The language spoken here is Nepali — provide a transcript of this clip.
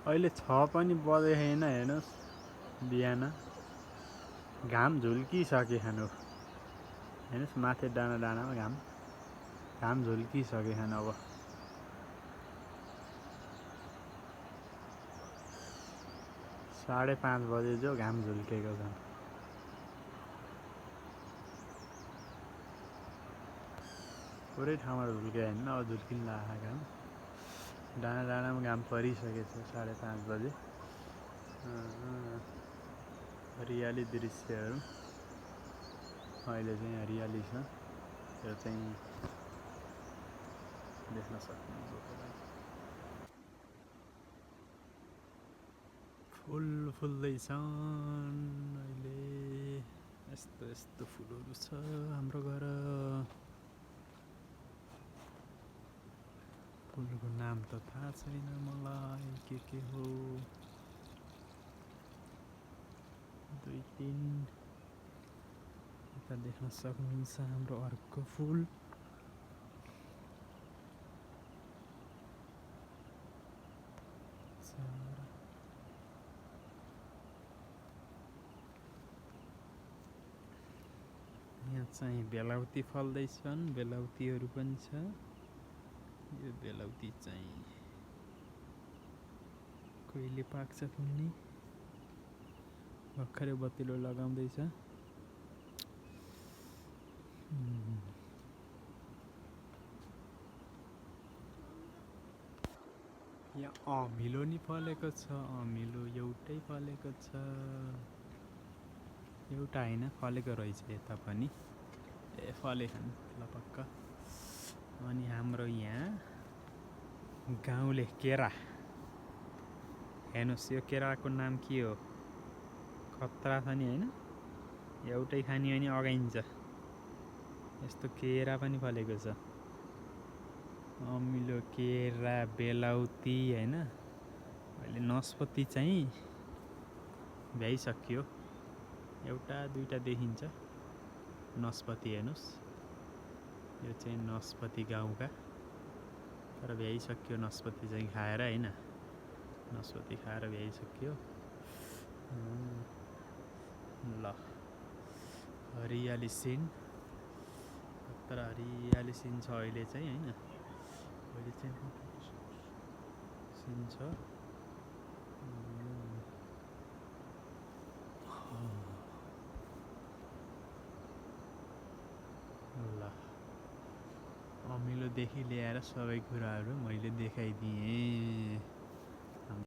अहिले 6 पनि बजेको छैन हेर्नुहोस् बिहान घाम झुल्किसक्यो खानु हेर्नुहोस् माथि डाँडा डाँडामा घाम झुल्किसक्यो खानु अब 5:30 बजे जो घाम झुल्केको छ पुरै ठाउँमा झुल्केको होइन अब झुल्किन लागेको घाम डाँडा डाँडामा घाम परिसकेको छ 5:30 बजे हरियाली दृश्यहरू अहिले चाहिँ हरियाली छ यो चाहिँ देख्न सक्नुहुन्छ तपाईँ फुल फुल्दैछन् अहिले यस्तो यस्तो फुलहरू छ हाम्रो घर फुलको नाम त थाहा छैन मलाई के हो 2-3 यता देख्न सक्नुहुन्छ हाम्रो अर्को फुल यहाँ चाहिँ बेलाउती फल्दैछन् बेलाउतीहरू पनि छ यो बेलाउती चाहिँ कहिले पाक्छ कुन्नी भर्खरै बत्तिलो लगाउँदैछ यहाँ अमिलो नि फलेको छ अमिलो एउटै फलेको छ एउटा हैन फलेको रहेछ यता पनि ए फलेको ल पक्का अनि हाम्रो यहाँ गाउँले केरा हेर्नुस् यो केराको नाम के हो खतरा छ नि हैन एउटै खानी अनि अगाइन्छ यस्तो केरा पनि फलेको छ अमिलो केरा बेलाउती हैन अहिले नास्पति चाहिँ भ्याइसक्यो एउटा दुईटा देखिन्छ नास्पति हेर्नुस् यो चाहिँ नास्पति गाउँका तर भ्याइसक्यो नास्पति चाहिँ खाएर हैन नास्पति खाएर भ्याइसक्यो ल हरियाली सिन तर हरियाली सिन छ अहिले चाहिँ हैन अहिले चाहिँ सिन छ ल अमिलोदेखि ल्याएर सबै कुराहरू मैले देखाइदिएँ